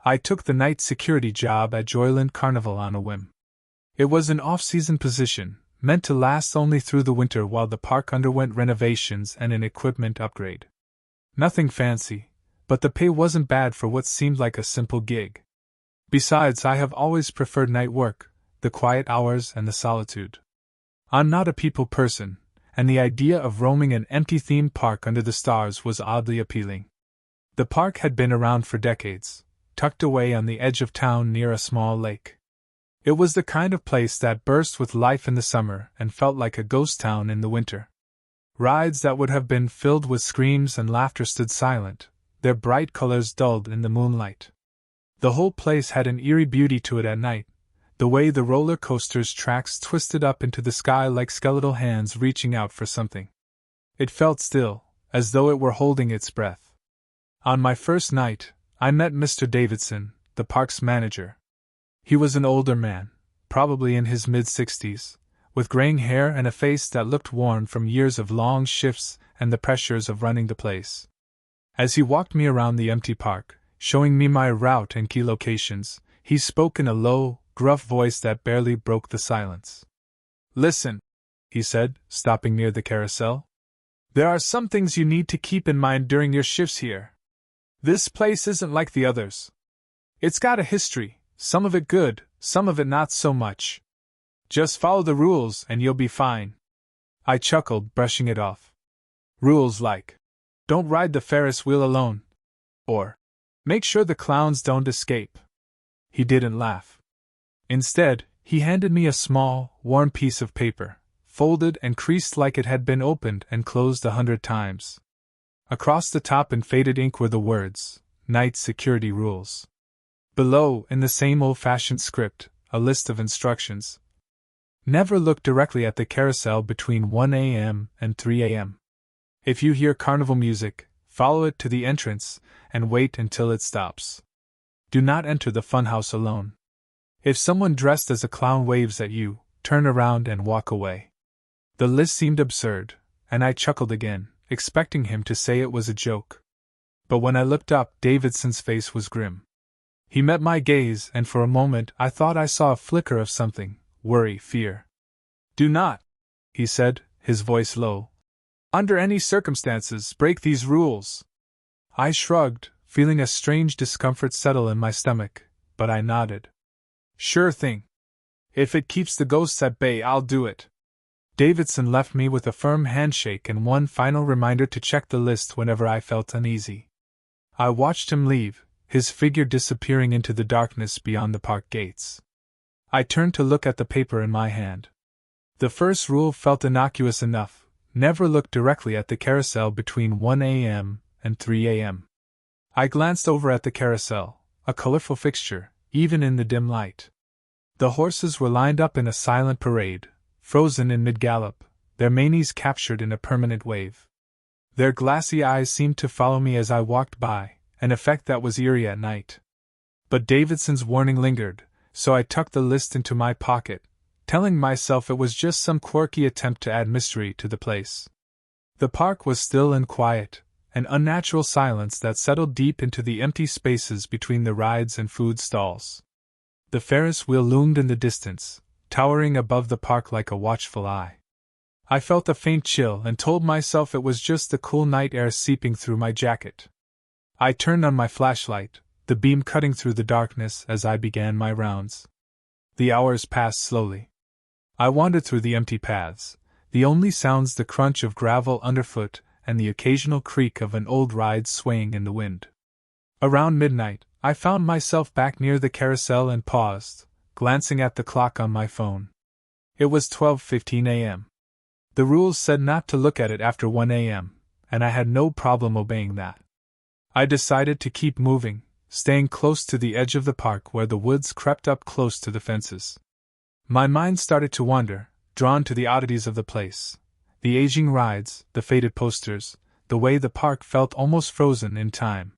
I took the night security job at JOYLAND Carnival on a whim. It was an off-season position, meant to last only through the winter while the park underwent renovations and an equipment upgrade. Nothing fancy, but the pay wasn't bad for what seemed like a simple gig. Besides, I have always preferred night work, the quiet hours and the solitude. I'm not a people person, and the idea of roaming an empty theme park under the stars was oddly appealing. The park had been around for decades, tucked away on the edge of town near a small lake. It was the kind of place that burst with life in the summer and felt like a ghost town in the winter. Rides that would have been filled with screams and laughter stood silent, their bright colors dulled in the moonlight. The whole place had an eerie beauty to it at night, the way the roller coaster's tracks twisted up into the sky like skeletal hands reaching out for something. It felt still, as though it were holding its breath. On my first night, I met Mr. Davidson, the park's manager. He was an older man, probably in his mid-60s, with graying hair and a face that looked worn from years of long shifts and the pressures of running the place. As he walked me around the empty park, showing me my route and key locations, he spoke in a low, gruff voice that barely broke the silence. "Listen," he said, stopping near the carousel. "There are some things you need to keep in mind during your shifts here. This place isn't like the others. It's got a history, some of it good, some of it not so much. Just follow the rules and you'll be fine." I chuckled, brushing it off. Rules like, "Don't ride the Ferris wheel alone," or "Make sure the clowns don't escape." He didn't laugh. Instead, he handed me a small, worn piece of paper, folded and creased like it had been opened and closed 100 times. Across the top in faded ink were the words, "Night Security Rules." Below, in the same old-fashioned script, a list of instructions. Never look directly at the carousel between 1 a.m. and 3 a.m. If you hear carnival music, follow it to the entrance and wait until it stops. Do not enter the funhouse alone. If someone dressed as a clown waves at you, turn around and walk away. The list seemed absurd, and I chuckled again, expecting him to say it was a joke. But when I looked up, Davidson's face was grim. He met my gaze, and for a moment I thought I saw a flicker of something, worry, fear. "Do not," he said, his voice low, "under any circumstances, break these rules." I shrugged, feeling a strange discomfort settle in my stomach, but I nodded. "Sure thing. If it keeps the ghosts at bay, I'll do it." Davidson left me with a firm handshake and one final reminder to check the list whenever I felt uneasy. I watched him leave, his figure disappearing into the darkness beyond the park gates. I turned to look at the paper in my hand. The first rule felt innocuous enough: never look directly at the carousel between 1 a.m. and 3 a.m. I glanced over at the carousel, a colorful fixture, even in the dim light. The horses were lined up in a silent parade, frozen in mid-gallop, their manes captured in a permanent wave. Their glassy eyes seemed to follow me as I walked by, an effect that was eerie at night. But Davidson's warning lingered, so I tucked the list into my pocket, telling myself it was just some quirky attempt to add mystery to the place. The park was still and quiet, an unnatural silence that settled deep into the empty spaces between the rides and food stalls. The Ferris wheel loomed in the distance, towering above the park like a watchful eye. I felt a faint chill and told myself it was just the cool night air seeping through my jacket. I turned on my flashlight, the beam cutting through the darkness as I began my rounds. The hours passed slowly. I wandered through the empty paths, the only sounds the crunch of gravel underfoot and the occasional creak of an old ride swaying in the wind. Around midnight, I found myself back near the carousel and paused, glancing at the clock on my phone. It was 12:15 a.m. The rules said not to look at it after 1 a.m., and I had no problem obeying that. I decided to keep moving, staying close to the edge of the park where the woods crept up close to the fences. My mind started to wander, drawn to the oddities of the place. The aging rides, the faded posters, the way the park felt almost frozen in time.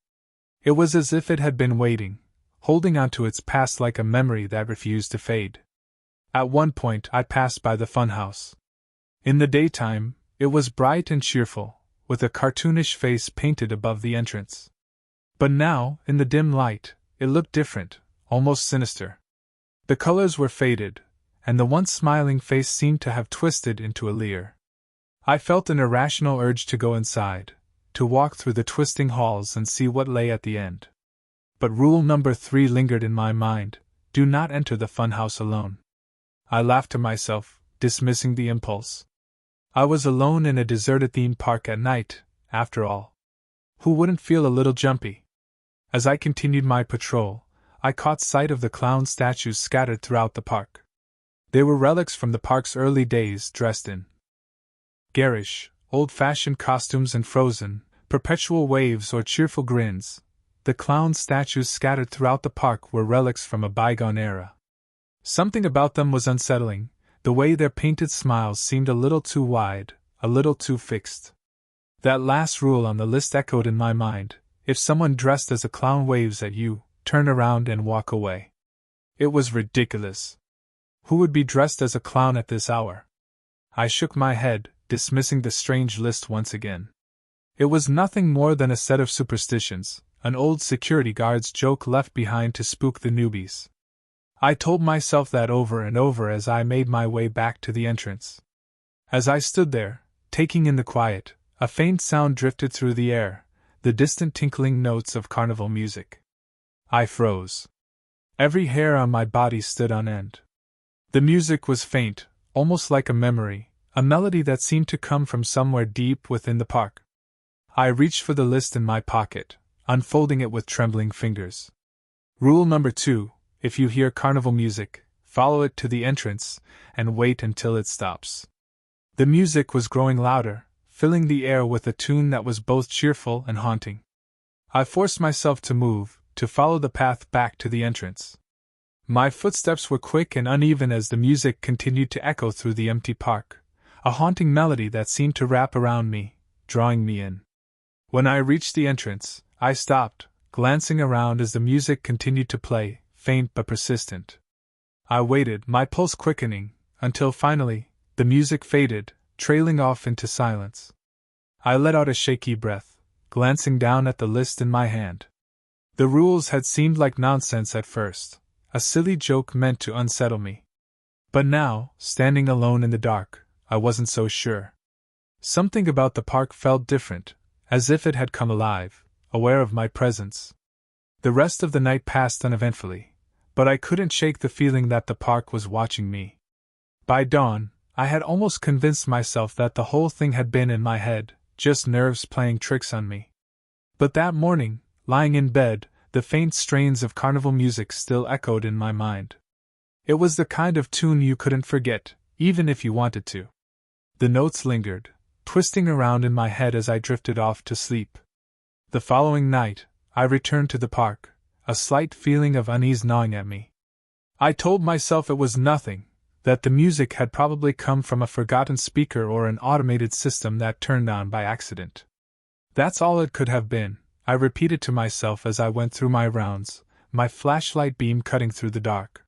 It was as if it had been waiting, holding on to its past like a memory that refused to fade. At one point I passed by the funhouse. In the daytime, it was bright and cheerful, with a cartoonish face painted above the entrance. But now, in the dim light, it looked different, almost sinister. The colors were faded, and the once smiling face seemed to have twisted into a leer. I felt an irrational urge to go inside, to walk through the twisting halls and see what lay at the end. But rule number 3 lingered in my mind: do not enter the funhouse alone. I laughed to myself, dismissing the impulse. I was alone in a deserted theme park at night, after all. Who wouldn't feel a little jumpy? As I continued my patrol, I caught sight of the clown statues scattered throughout the park. They were relics from the park's early days, dressed in garish, old-fashioned costumes and frozen, perpetual waves or cheerful grins. The clown statues scattered throughout the park were relics from a bygone era. Something about them was unsettling. The way their painted smiles seemed a little too wide, a little too fixed. That last rule on the list echoed in my mind: if someone dressed as a clown waves at you, turn around and walk away. It was ridiculous. Who would be dressed as a clown at this hour? I shook my head, dismissing the strange list once again. It was nothing more than a set of superstitions, an old security guard's joke left behind to spook the newbies. I told myself that over and over as I made my way back to the entrance. As I stood there, taking in the quiet, a faint sound drifted through the air, the distant tinkling notes of carnival music. I froze. Every hair on my body stood on end. The music was faint, almost like a memory, a melody that seemed to come from somewhere deep within the park. I reached for the list in my pocket, unfolding it with trembling fingers. Rule number 2: if you hear carnival music, follow it to the entrance, and wait until it stops. The music was growing louder, filling the air with a tune that was both cheerful and haunting. I forced myself to move, to follow the path back to the entrance. My footsteps were quick and uneven as the music continued to echo through the empty park, a haunting melody that seemed to wrap around me, drawing me in. When I reached the entrance, I stopped, glancing around as the music continued to play, faint but persistent. I waited, my pulse quickening, until finally, the music faded, trailing off into silence. I let out a shaky breath, glancing down at the list in my hand. The rules had seemed like nonsense at first, a silly joke meant to unsettle me. But now, standing alone in the dark, I wasn't so sure. Something about the park felt different, as if it had come alive, aware of my presence. The rest of the night passed uneventfully, but I couldn't shake the feeling that the park was watching me. By dawn, I had almost convinced myself that the whole thing had been in my head, just nerves playing tricks on me. But that morning, lying in bed, the faint strains of carnival music still echoed in my mind. It was the kind of tune you couldn't forget, even if you wanted to. The notes lingered, twisting around in my head as I drifted off to sleep. The following night, I returned to the park, a slight feeling of unease gnawing at me. I told myself it was nothing, that the music had probably come from a forgotten speaker or an automated system that turned on by accident. That's all it could have been, I repeated to myself as I went through my rounds, my flashlight beam cutting through the dark.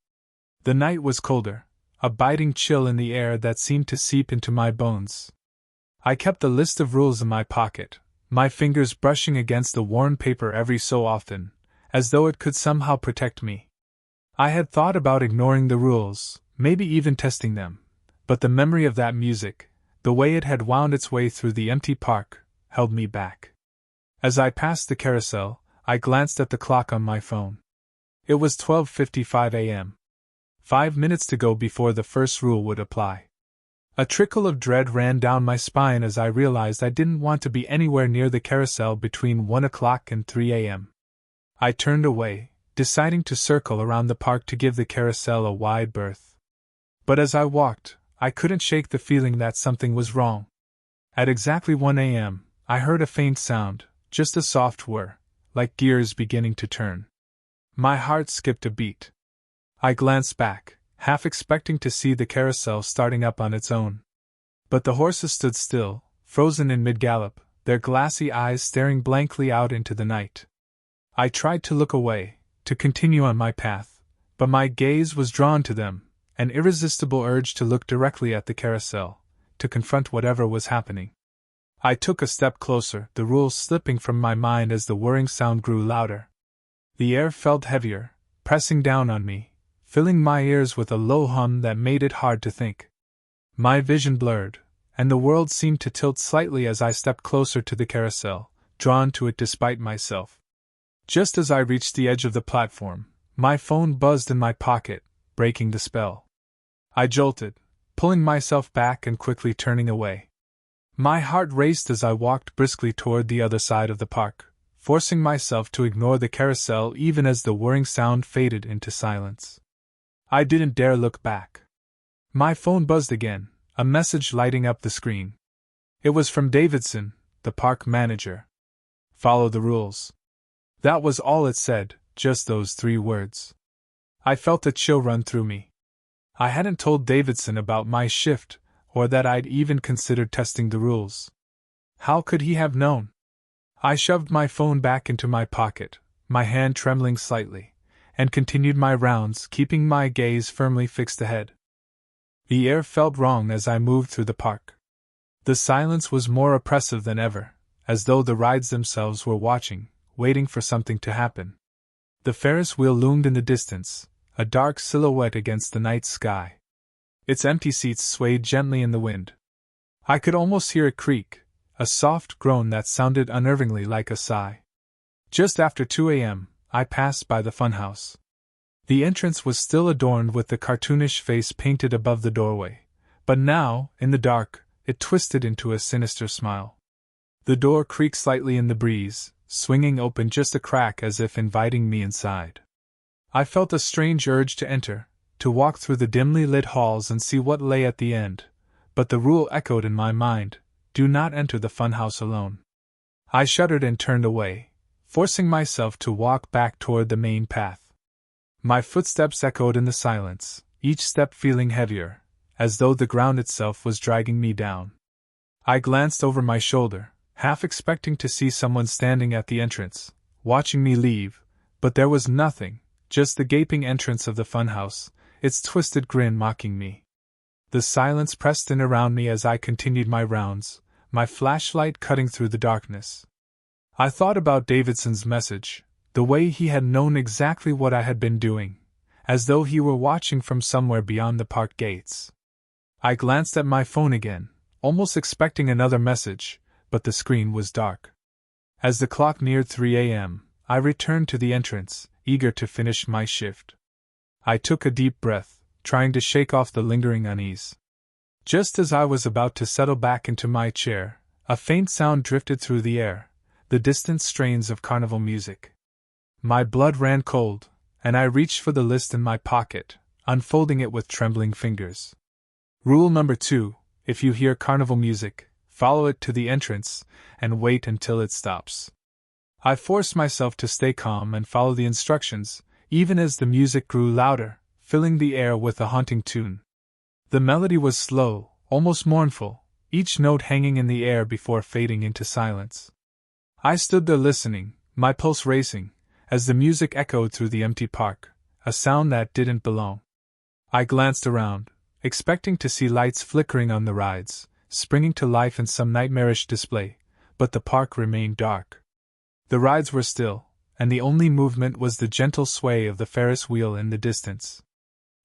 The night was colder, a biting chill in the air that seemed to seep into my bones. I kept the list of rules in my pocket, my fingers brushing against the worn paper every so often, as though it could somehow protect me. I had thought about ignoring the rules, maybe even testing them, but the memory of that music, the way it had wound its way through the empty park, held me back. As I passed the carousel, I glanced at the clock on my phone. It was 12:55 a.m. 5 minutes to go before the first rule would apply. A trickle of dread ran down my spine as I realized I didn't want to be anywhere near the carousel between 1 o'clock and 3 a.m. I turned away, deciding to circle around the park to give the carousel a wide berth. But as I walked, I couldn't shake the feeling that something was wrong. At exactly 1 a.m., I heard a faint sound, just a soft whir, like gears beginning to turn. My heart skipped a beat. I glanced back, half expecting to see the carousel starting up on its own. But the horses stood still, frozen in mid-gallop, their glassy eyes staring blankly out into the night. I tried to look away, to continue on my path, but my gaze was drawn to them, an irresistible urge to look directly at the carousel, to confront whatever was happening. I took a step closer, the rules slipping from my mind as the whirring sound grew louder. The air felt heavier, pressing down on me, filling my ears with a low hum that made it hard to think. My vision blurred, and the world seemed to tilt slightly as I stepped closer to the carousel, drawn to it despite myself. Just as I reached the edge of the platform, my phone buzzed in my pocket, breaking the spell. I jolted, pulling myself back and quickly turning away. My heart raced as I walked briskly toward the other side of the park, forcing myself to ignore the carousel even as the whirring sound faded into silence. I didn't dare look back. My phone buzzed again, a message lighting up the screen. It was from Davidson, the park manager. Follow the rules. That was all it said, just those 3 words. I felt a chill run through me. I hadn't told Davidson about my shift, or that I'd even considered testing the rules. How could he have known? I shoved my phone back into my pocket, my hand trembling slightly, and continued my rounds, keeping my gaze firmly fixed ahead. The air felt wrong as I moved through the park. The silence was more oppressive than ever, as though the rides themselves were watching, waiting for something to happen. The Ferris wheel loomed in the distance, a dark silhouette against the night sky. Its empty seats swayed gently in the wind. I could almost hear it creak, a soft groan that sounded unnervingly like a sigh. Just after 2 a.m., I passed by the funhouse. The entrance was still adorned with the cartoonish face painted above the doorway, but now, in the dark, it twisted into a sinister smile. The door creaked slightly in the breeze, swinging open just a crack as if inviting me inside. I felt a strange urge to enter, to walk through the dimly lit halls and see what lay at the end, but the rule echoed in my mind: do not enter the funhouse alone. I shuddered and turned away, forcing myself to walk back toward the main path. My footsteps echoed in the silence, each step feeling heavier, as though the ground itself was dragging me down. I glanced over my shoulder, half expecting to see someone standing at the entrance, watching me leave, but there was nothing, just the gaping entrance of the funhouse, its twisted grin mocking me. The silence pressed in around me as I continued my rounds, my flashlight cutting through the darkness. I thought about Davidson's message, the way he had known exactly what I had been doing, as though he were watching from somewhere beyond the park gates. I glanced at my phone again, almost expecting another message, but the screen was dark. As the clock neared 3 a.m., I returned to the entrance, eager to finish my shift. I took a deep breath, trying to shake off the lingering unease. Just as I was about to settle back into my chair, a faint sound drifted through the air, the distant strains of carnival music. My blood ran cold, and I reached for the list in my pocket, unfolding it with trembling fingers. Rule number 2: if you hear carnival music, follow it to the entrance, and wait until it stops. I forced myself to stay calm and follow the instructions, even as the music grew louder, filling the air with a haunting tune. The melody was slow, almost mournful, each note hanging in the air before fading into silence. I stood there listening, my pulse racing, as the music echoed through the empty park, a sound that didn't belong. I glanced around, expecting to see lights flickering on the rides, springing to life in some nightmarish display, but the park remained dark. The rides were still, and the only movement was the gentle sway of the Ferris wheel in the distance.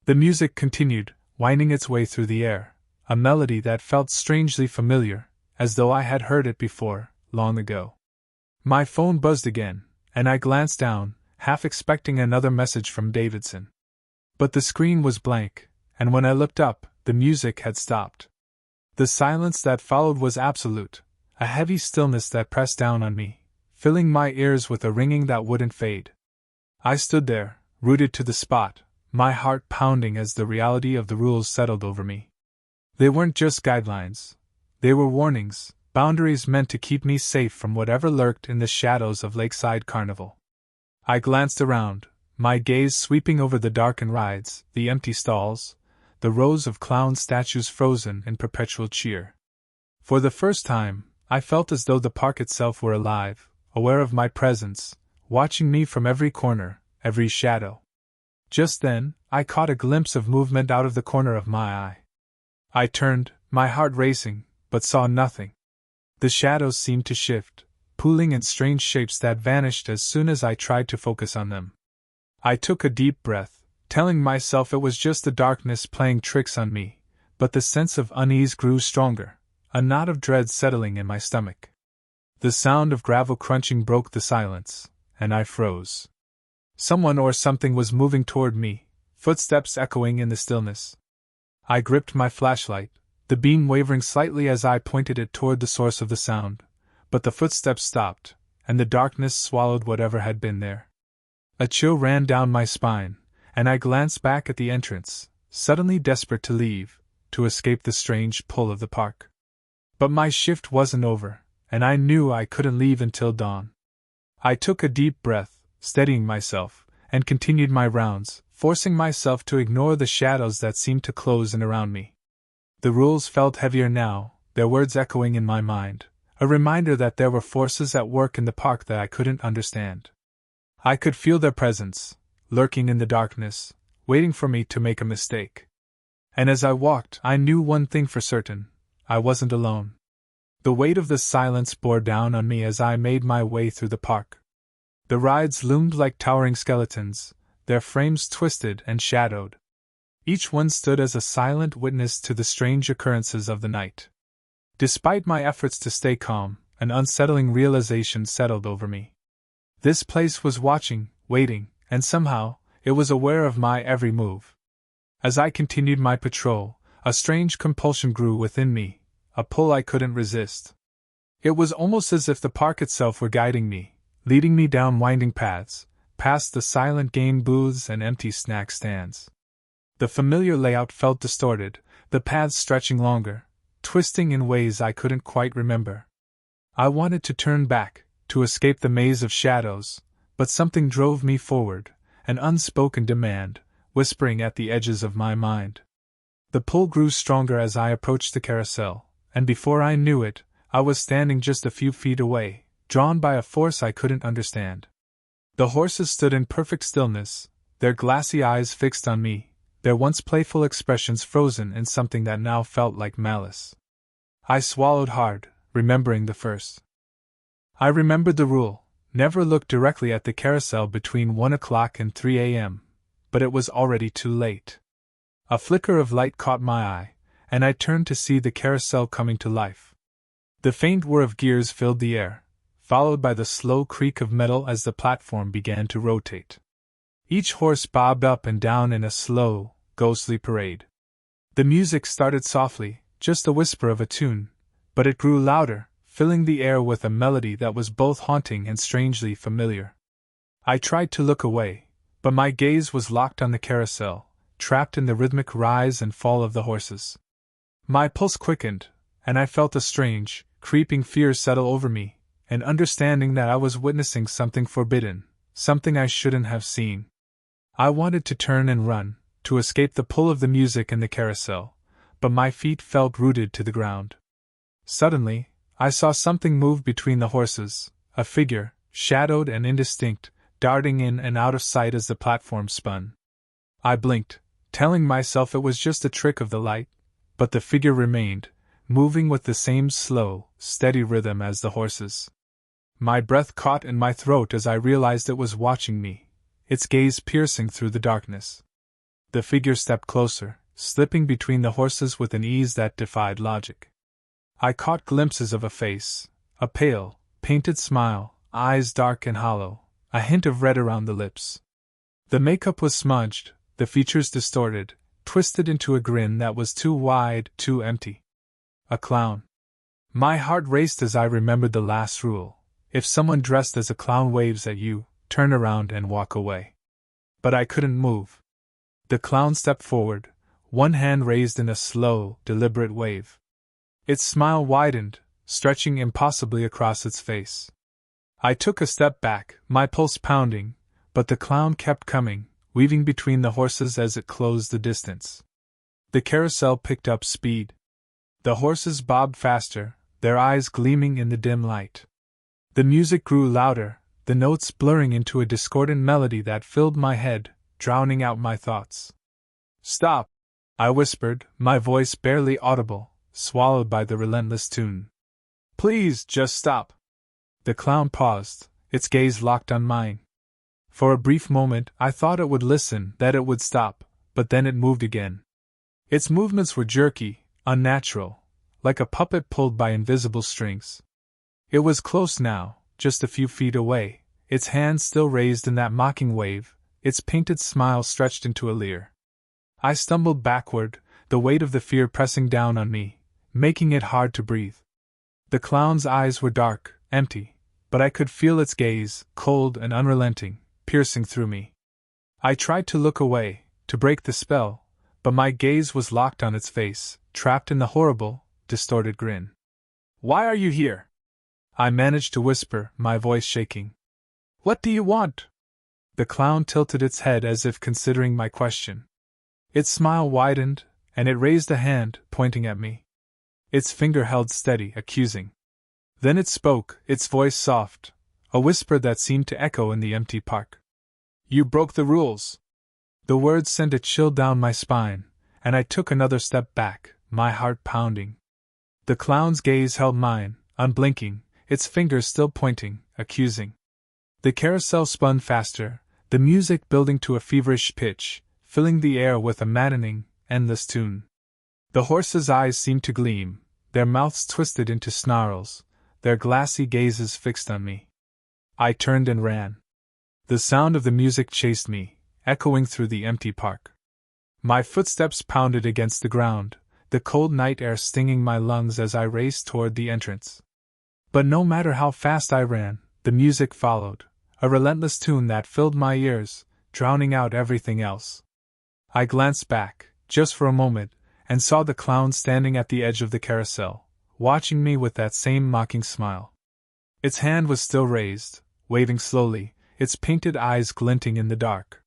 The music continued, winding its way through the air, a melody that felt strangely familiar, as though I had heard it before, long ago. My phone buzzed again, and I glanced down, half expecting another message from Davidson. But the screen was blank, and when I looked up, the music had stopped. The silence that followed was absolute, a heavy stillness that pressed down on me, filling my ears with a ringing that wouldn't fade. I stood there, rooted to the spot, my heart pounding as the reality of the rules settled over me. They weren't just guidelines. They were warnings, boundaries meant to keep me safe from whatever lurked in the shadows of Lakeside Carnival. I glanced around, my gaze sweeping over the darkened rides, the empty stalls, the rows of clown statues frozen in perpetual cheer. For the first time, I felt as though the park itself were alive, aware of my presence, watching me from every corner, every shadow. Just then, I caught a glimpse of movement out of the corner of my eye. I turned, my heart racing, but saw nothing. The shadows seemed to shift, pooling in strange shapes that vanished as soon as I tried to focus on them. I took a deep breath, telling myself it was just the darkness playing tricks on me, but the sense of unease grew stronger, a knot of dread settling in my stomach. The sound of gravel crunching broke the silence, and I froze. Someone or something was moving toward me, footsteps echoing in the stillness. I gripped my flashlight, the beam wavering slightly as I pointed it toward the source of the sound, but the footsteps stopped, and the darkness swallowed whatever had been there. A chill ran down my spine, and I glanced back at the entrance, suddenly desperate to leave, to escape the strange pull of the park. But my shift wasn't over, and I knew I couldn't leave until dawn. I took a deep breath, steadying myself, and continued my rounds, forcing myself to ignore the shadows that seemed to close in around me. The rules felt heavier now, their words echoing in my mind, a reminder that there were forces at work in the park that I couldn't understand. I could feel their presence, lurking in the darkness, waiting for me to make a mistake. And as I walked, I knew one thing for certain: I wasn't alone. The weight of the silence bore down on me as I made my way through the park. The rides loomed like towering skeletons, their frames twisted and shadowed. Each one stood as a silent witness to the strange occurrences of the night. Despite my efforts to stay calm, an unsettling realization settled over me. This place was watching, waiting, and somehow, it was aware of my every move. As I continued my patrol, a strange compulsion grew within me, a pull I couldn't resist. It was almost as if the park itself were guiding me, leading me down winding paths, past the silent game booths and empty snack stands. The familiar layout felt distorted, the paths stretching longer, twisting in ways I couldn't quite remember. I wanted to turn back, to escape the maze of shadows, but something drove me forward, an unspoken demand, whispering at the edges of my mind. The pull grew stronger as I approached the carousel, and before I knew it, I was standing just a few feet away, drawn by a force I couldn't understand. The horses stood in perfect stillness, their glassy eyes fixed on me, their once playful expressions frozen in something that now felt like malice. I swallowed hard, remembering the first. I remembered the rule: never look directly at the carousel between 1 o'clock and 3 a.m., but it was already too late. A flicker of light caught my eye, and I turned to see the carousel coming to life. The faint whir of gears filled the air, followed by the slow creak of metal as the platform began to rotate. Each horse bobbed up and down in a slow, ghostly parade. The music started softly, just a whisper of a tune, but it grew louder, filling the air with a melody that was both haunting and strangely familiar. I tried to look away, but my gaze was locked on the carousel, trapped in the rhythmic rise and fall of the horses. My pulse quickened, and I felt a strange, creeping fear settle over me, an understanding that I was witnessing something forbidden, something I shouldn't have seen. I wanted to turn and run, to escape the pull of the music in the carousel, but my feet felt rooted to the ground. Suddenly, I saw something move between the horses, a figure, shadowed and indistinct, darting in and out of sight as the platform spun. I blinked, telling myself it was just a trick of the light, but the figure remained, moving with the same slow, steady rhythm as the horses. My breath caught in my throat as I realized it was watching me, its gaze piercing through the darkness. The figure stepped closer, slipping between the horses with an ease that defied logic. I caught glimpses of a face, a pale, painted smile, eyes dark and hollow, a hint of red around the lips. The makeup was smudged, the features distorted, twisted into a grin that was too wide, too empty. A clown. My heart raced as I remembered the last rule: if someone dressed as a clown waves at you, turn around and walk away. But I couldn't move. The clown stepped forward, one hand raised in a slow, deliberate wave. Its smile widened, stretching impossibly across its face. I took a step back, my pulse pounding, but the clown kept coming, weaving between the horses as it closed the distance. The carousel picked up speed. The horses bobbed faster, their eyes gleaming in the dim light. The music grew louder, the notes blurring into a discordant melody that filled my head, drowning out my thoughts. "Stop!" I whispered, my voice barely audible, swallowed by the relentless tune. "Please, just stop." The clown paused, its gaze locked on mine. For a brief moment, I thought it would listen, that it would stop, but then it moved again. Its movements were jerky, unnatural, like a puppet pulled by invisible strings. It was close now, just a few feet away, its hand still raised in that mocking wave, its painted smile stretched into a leer. I stumbled backward, the weight of the fear pressing down on me, making it hard to breathe. The clown's eyes were dark, empty, but I could feel its gaze, cold and unrelenting, piercing through me. I tried to look away, to break the spell, but my gaze was locked on its face, trapped in the horrible, distorted grin. "Why are you here?" I managed to whisper, my voice shaking. "What do you want?" The clown tilted its head as if considering my question. Its smile widened, and it raised a hand, pointing at me. Its finger held steady, accusing. Then it spoke, its voice soft, a whisper that seemed to echo in the empty park. "You broke the rules." The words sent a chill down my spine, and I took another step back, my heart pounding. The clown's gaze held mine, unblinking, its fingers still pointing, accusing. The carousel spun faster, the music building to a feverish pitch, filling the air with a maddening, endless tune. The horses' eyes seemed to gleam, their mouths twisted into snarls, their glassy gazes fixed on me. I turned and ran. The sound of the music chased me, echoing through the empty park. My footsteps pounded against the ground, the cold night air stinging my lungs as I raced toward the entrance. But no matter how fast I ran, the music followed, a relentless tune that filled my ears, drowning out everything else. I glanced back, just for a moment, and saw the clown standing at the edge of the carousel, watching me with that same mocking smile. Its hand was still raised, waving slowly, its painted eyes glinting in the dark.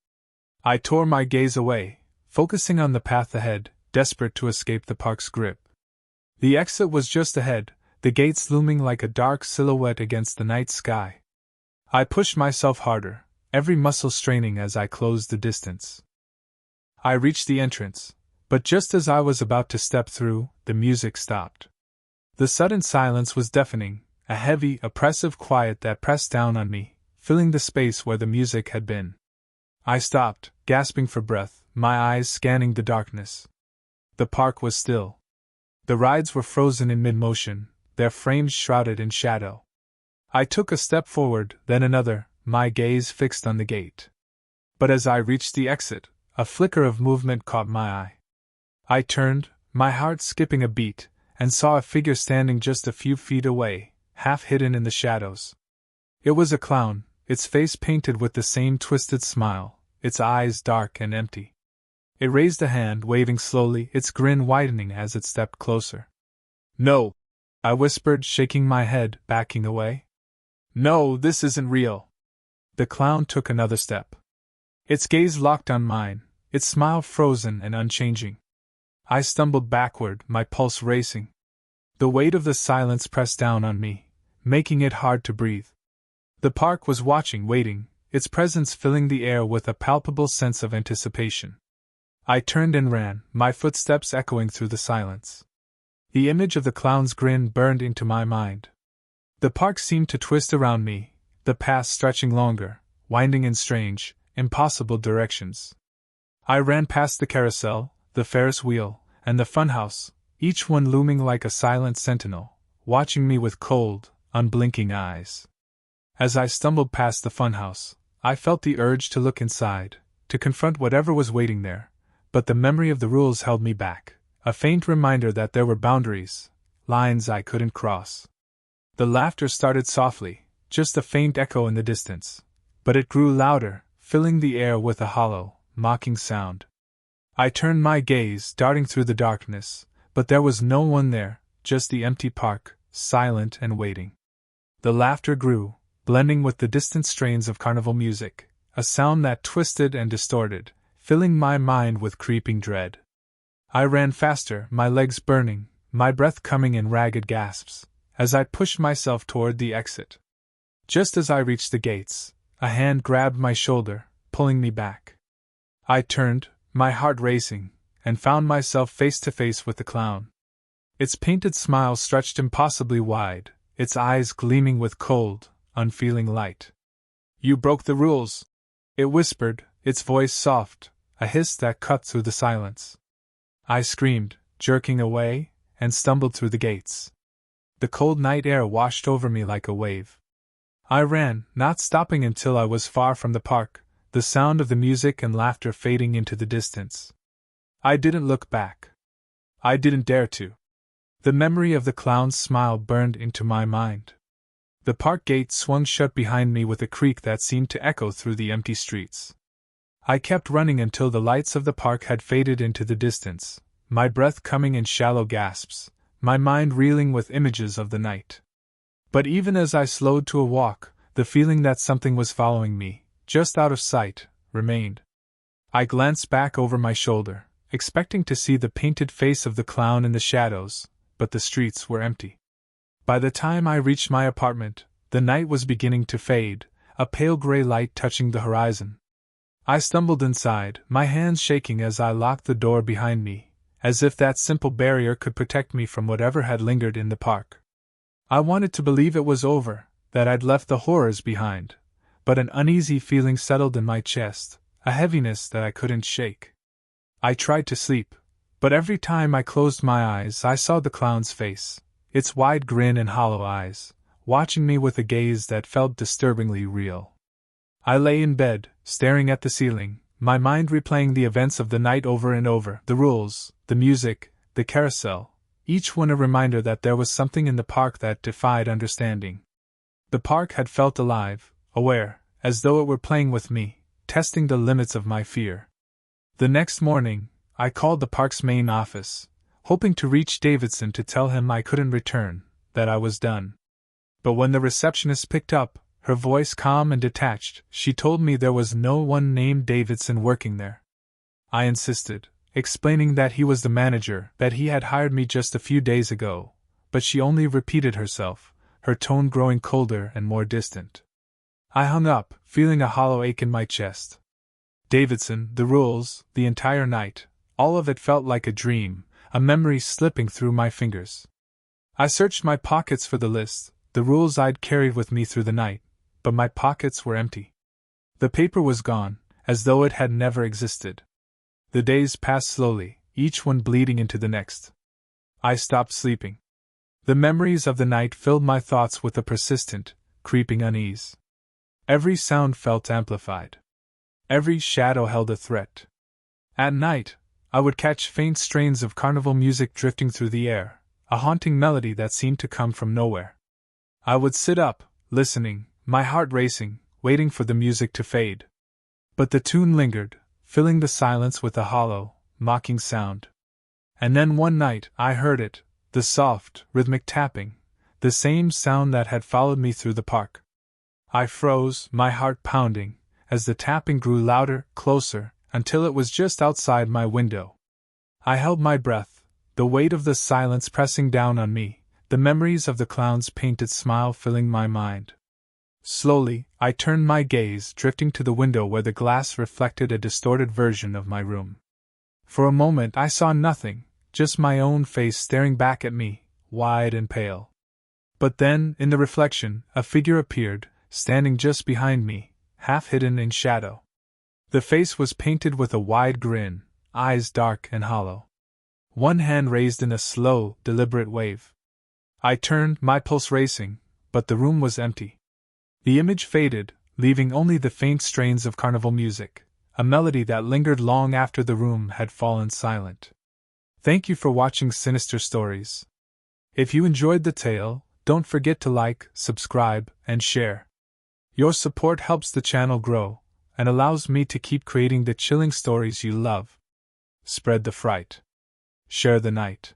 I tore my gaze away, focusing on the path ahead, desperate to escape the park's grip. The exit was just ahead, the gates looming like a dark silhouette against the night sky. I pushed myself harder, every muscle straining as I closed the distance. I reached the entrance, but just as I was about to step through, the music stopped. The sudden silence was deafening, a heavy, oppressive quiet that pressed down on me, filling the space where the music had been. I stopped, gasping for breath, my eyes scanning the darkness. The park was still. The rides were frozen in mid-motion, their frames shrouded in shadow. I took a step forward, then another, my gaze fixed on the gate. But as I reached the exit, a flicker of movement caught my eye. I turned, my heart skipping a beat, and saw a figure standing just a few feet away, half hidden in the shadows. It was a clown, its face painted with the same twisted smile, its eyes dark and empty. It raised a hand, waving slowly, its grin widening as it stepped closer. "No," I whispered, shaking my head, backing away. "No, this isn't real." The clown took another step. Its gaze locked on mine, its smile frozen and unchanging. I stumbled backward, my pulse racing. The weight of the silence pressed down on me, making it hard to breathe. The park was watching, waiting, its presence filling the air with a palpable sense of anticipation. I turned and ran, my footsteps echoing through the silence. The image of the clown's grin burned into my mind. The park seemed to twist around me, the path stretching longer, winding in strange, impossible directions. I ran past the carousel, the Ferris wheel, and the funhouse, each one looming like a silent sentinel, watching me with cold, unblinking eyes. As I stumbled past the funhouse, I felt the urge to look inside, to confront whatever was waiting there, but the memory of the rules held me back, a faint reminder that there were boundaries, lines I couldn't cross. The laughter started softly, just a faint echo in the distance, but it grew louder, filling the air with a hollow, mocking sound. I turned my gaze, darting through the darkness, but there was no one there, just the empty park, silent and waiting. The laughter grew, blending with the distant strains of carnival music, a sound that twisted and distorted, filling my mind with creeping dread. I ran faster, my legs burning, my breath coming in ragged gasps, as I pushed myself toward the exit. Just as I reached the gates, a hand grabbed my shoulder, pulling me back. I turned, my heart racing, and found myself face to face with the clown. Its painted smile stretched impossibly wide, its eyes gleaming with cold, unfeeling light. "You broke the rules," it whispered, its voice soft, a hiss that cut through the silence. I screamed, jerking away, and stumbled through the gates. The cold night air washed over me like a wave. I ran, not stopping until I was far from the park, the sound of the music and laughter fading into the distance. I didn't look back. I didn't dare to. The memory of the clown's smile burned into my mind. The park gate swung shut behind me with a creak that seemed to echo through the empty streets. I kept running until the lights of the park had faded into the distance, my breath coming in shallow gasps, my mind reeling with images of the night. But even as I slowed to a walk, the feeling that something was following me, just out of sight, remained. I glanced back over my shoulder, expecting to see the painted face of the clown in the shadows, but the streets were empty. By the time I reached my apartment, the night was beginning to fade, a pale gray light touching the horizon. I stumbled inside, my hands shaking as I locked the door behind me, as if that simple barrier could protect me from whatever had lingered in the park. I wanted to believe it was over, that I'd left the horrors behind, but an uneasy feeling settled in my chest, a heaviness that I couldn't shake. I tried to sleep, but every time I closed my eyes I saw the clown's face, its wide grin and hollow eyes, watching me with a gaze that felt disturbingly real. I lay in bed, staring at the ceiling, my mind replaying the events of the night over and over, the rules, the music, the carousel, each one a reminder that there was something in the park that defied understanding. The park had felt alive, aware, as though it were playing with me, testing the limits of my fear. The next morning, I called the park's main office, hoping to reach Davidson to tell him I couldn't return, that I was done. But when the receptionist picked up, her voice calm and detached, she told me there was no one named Davidson working there. I insisted, explaining that he was the manager, that he had hired me just a few days ago, but she only repeated herself, her tone growing colder and more distant. I hung up, feeling a hollow ache in my chest. Davidson, the rules, the entire night, all of it felt like a dream, a memory slipping through my fingers. I searched my pockets for the list, the rules I'd carried with me through the night, but my pockets were empty. The paper was gone, as though it had never existed. The days passed slowly, each one bleeding into the next. I stopped sleeping. The memories of the night filled my thoughts with a persistent, creeping unease. Every sound felt amplified. Every shadow held a threat. At night, I would catch faint strains of carnival music drifting through the air, a haunting melody that seemed to come from nowhere. I would sit up, listening, my heart racing, waiting for the music to fade. But the tune lingered, filling the silence with a hollow, mocking sound. And then one night I heard it, the soft, rhythmic tapping, the same sound that had followed me through the park. I froze, my heart pounding, as the tapping grew louder, closer, until it was just outside my window. I held my breath, the weight of the silence pressing down on me, the memories of the clown's painted smile filling my mind. Slowly, I turned my gaze, drifting to the window where the glass reflected a distorted version of my room. For a moment I saw nothing, just my own face staring back at me, wide and pale. But then, in the reflection, a figure appeared, standing just behind me, half hidden in shadow. The face was painted with a wide grin, eyes dark and hollow. One hand raised in a slow, deliberate wave. I turned, my pulse racing, but the room was empty. The image faded, leaving only the faint strains of carnival music, a melody that lingered long after the room had fallen silent. Thank you for watching Sinister Stories. If you enjoyed the tale, don't forget to like, subscribe, and share. Your support helps the channel grow, and allows me to keep creating the chilling stories you love. Spread the fright. Share the night.